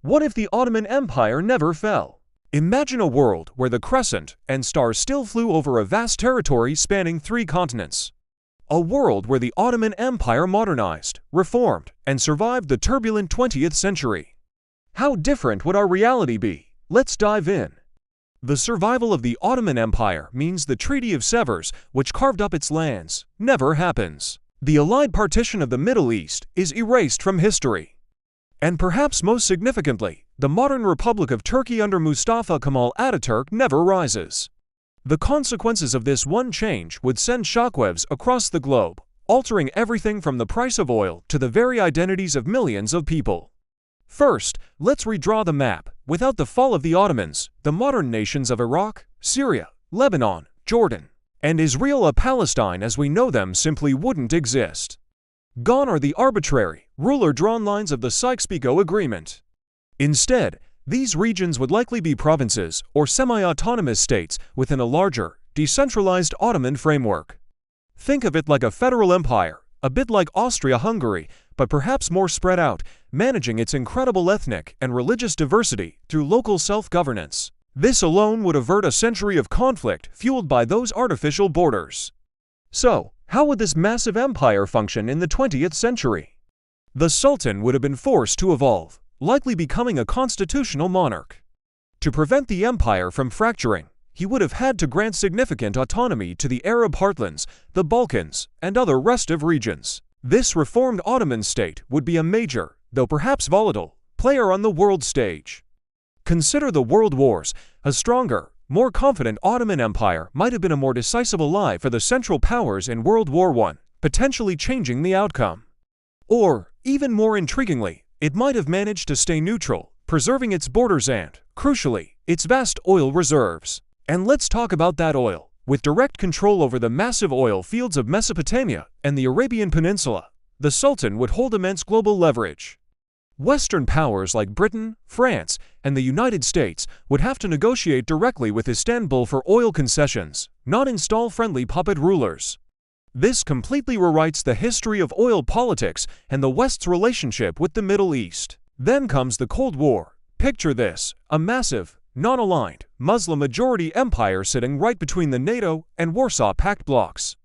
What if the Ottoman Empire never fell? Imagine a world where the crescent and stars still flew over a vast territory spanning 3 continents. A world where the Ottoman Empire modernized, reformed, and survived the turbulent 20th century. How different would our reality be? Let's dive in. The survival of the Ottoman Empire means the Treaty of Sevres, which carved up its lands, never happens. The Allied partition of the Middle East is erased from history. And perhaps most significantly, the modern Republic of Turkey under Mustafa Kemal Ataturk never rises. The consequences of this one change would send shockwaves across the globe, altering everything from the price of oil to the very identities of millions of people. First, let's redraw the map. Without the fall of the Ottomans, the modern nations of Iraq, Syria, Lebanon, Jordan, and Palestine as we know them simply wouldn't exist. Gone are the arbitrary, ruler-drawn lines of the Sykes-Picot Agreement. Instead, these regions would likely be provinces or semi-autonomous states within a larger, decentralized Ottoman framework. Think of it like a federal empire, a bit like Austria-Hungary, but perhaps more spread out, managing its incredible ethnic and religious diversity through local self-governance. This alone would avert a century of conflict fueled by those artificial borders. So, how would this massive empire function in the 20th century? The Sultan would have been forced to evolve, likely becoming a constitutional monarch. To prevent the empire from fracturing, he would have had to grant significant autonomy to the Arab heartlands, the Balkans, and other restive regions. This reformed Ottoman state would be a major, though perhaps volatile, player on the world stage. Consider the world wars. A stronger, more confident Ottoman Empire might have been a more decisive ally for the Central Powers in World War I, potentially changing the outcome. Or, even more intriguingly, it might have managed to stay neutral, preserving its borders and, crucially, its vast oil reserves. And let's talk about that oil. With direct control over the massive oil fields of Mesopotamia and the Arabian Peninsula, the Sultan would hold immense global leverage. Western powers like Britain, France, and the United States would have to negotiate directly with Istanbul for oil concessions, not install friendly puppet rulers. This completely rewrites the history of oil politics and the West's relationship with the Middle East. Then comes the Cold War. Picture this, a massive, non-aligned, Muslim-majority empire sitting right between the NATO and Warsaw Pact blocs.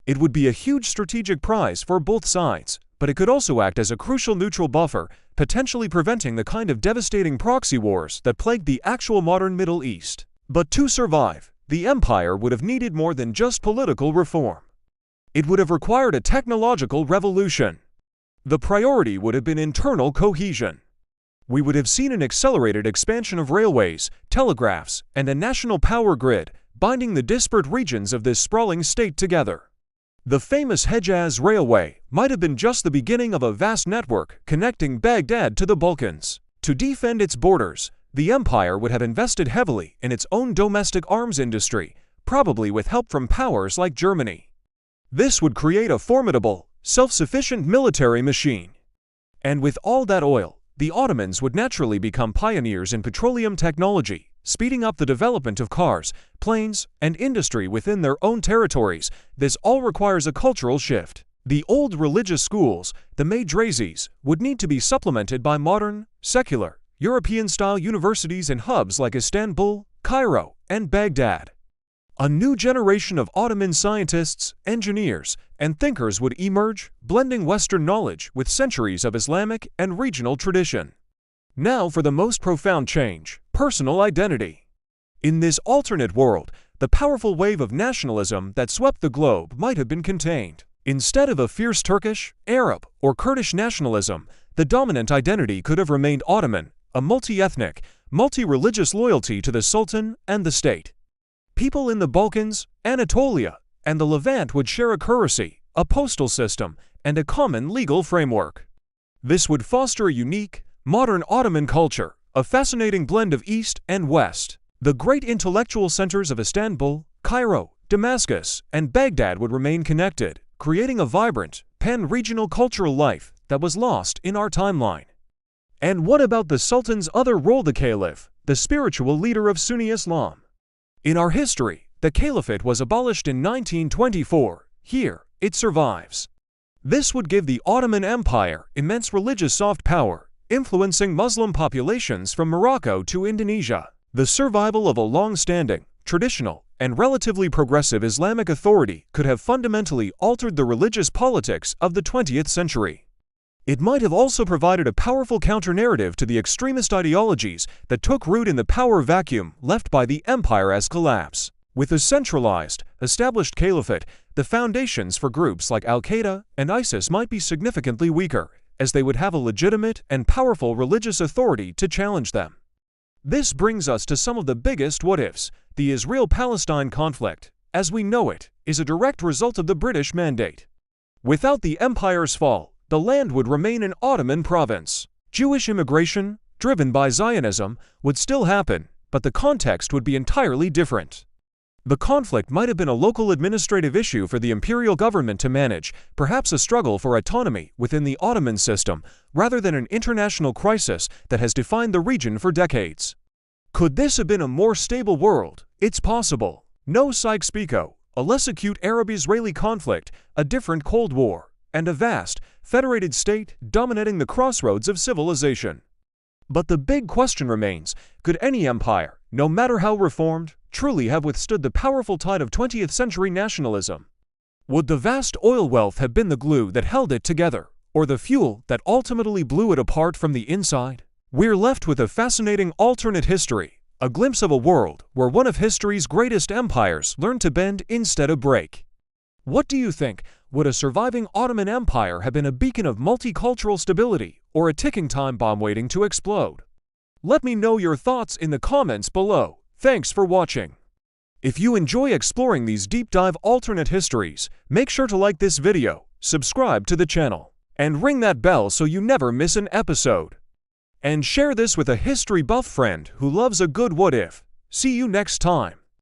It would be a huge strategic prize for both sides, but it could also act as a crucial neutral buffer, potentially preventing the kind of devastating proxy wars that plagued the actual modern Middle East. But to survive, the empire would have needed more than just political reform. It would have required a technological revolution. The priority would have been internal cohesion. We would have seen an accelerated expansion of railways, telegraphs, and a national power grid, binding the disparate regions of this sprawling state together. The famous Hejaz Railway might have been just the beginning of a vast network connecting Baghdad to the Balkans. To defend its borders, the empire would have invested heavily in its own domestic arms industry, probably with help from powers like Germany. This would create a formidable, self-sufficient military machine. And with all that oil, the Ottomans would naturally become pioneers in petroleum technology, speeding up the development of cars, planes, and industry within their own territories. This all requires a cultural shift. The old religious schools, the madrases, would need to be supplemented by modern, secular, European-style universities in hubs like Istanbul, Cairo, and Baghdad. A new generation of Ottoman scientists, engineers, and thinkers would emerge, blending Western knowledge with centuries of Islamic and regional tradition. Now for the most profound change, personal identity. In this alternate world, the powerful wave of nationalism that swept the globe might have been contained. Instead of a fierce Turkish, Arab, or Kurdish nationalism, the dominant identity could have remained Ottoman, a multi-ethnic, multi-religious loyalty to the Sultan and the state. People in the Balkans, Anatolia, and the Levant would share a currency, a postal system, and a common legal framework. This would foster a unique, modern Ottoman culture, a fascinating blend of East and West. The great intellectual centers of Istanbul, Cairo, Damascus, and Baghdad would remain connected, creating a vibrant, pan-regional cultural life that was lost in our timeline. And what about the Sultan's other role, the Caliph, the spiritual leader of Sunni Islam? In our history, the Caliphate was abolished in 1924. Here, it survives. This would give the Ottoman Empire immense religious soft power, influencing Muslim populations from Morocco to Indonesia. The survival of a long-standing, traditional, and relatively progressive Islamic authority could have fundamentally altered the religious politics of the 20th century. It might have also provided a powerful counter-narrative to the extremist ideologies that took root in the power vacuum left by the empire's collapse. With a centralized, established caliphate, the foundations for groups like Al-Qaeda and ISIS might be significantly weaker, as they would have a legitimate and powerful religious authority to challenge them. This brings us to some of the biggest what-ifs. The Israel-Palestine conflict, as we know it, is a direct result of the British Mandate. Without the empire's fall, the land would remain an Ottoman province. Jewish immigration, driven by Zionism, would still happen, but the context would be entirely different. The conflict might have been a local administrative issue for the imperial government to manage, perhaps a struggle for autonomy within the Ottoman system, rather than an international crisis that has defined the region for decades. Could this have been a more stable world? It's possible. No Sykes-Picot, a less acute Arab-Israeli conflict, a different Cold War, and a vast, federated state dominating the crossroads of civilization. But the big question remains, could any empire, no matter how reformed, truly have withstood the powerful tide of 20th century nationalism? Would the vast oil wealth have been the glue that held it together, or the fuel that ultimately blew it apart from the inside? We're left with a fascinating alternate history, a glimpse of a world where one of history's greatest empires learned to bend instead of break. What do you think? Would a surviving Ottoman Empire have been a beacon of multicultural stability or a ticking time bomb waiting to explode? Let me know your thoughts in the comments below. Thanks for watching. If you enjoy exploring these deep dive alternate histories, make sure to like this video, subscribe to the channel, and ring that bell so you never miss an episode. And share this with a history buff friend who loves a good what if. See you next time.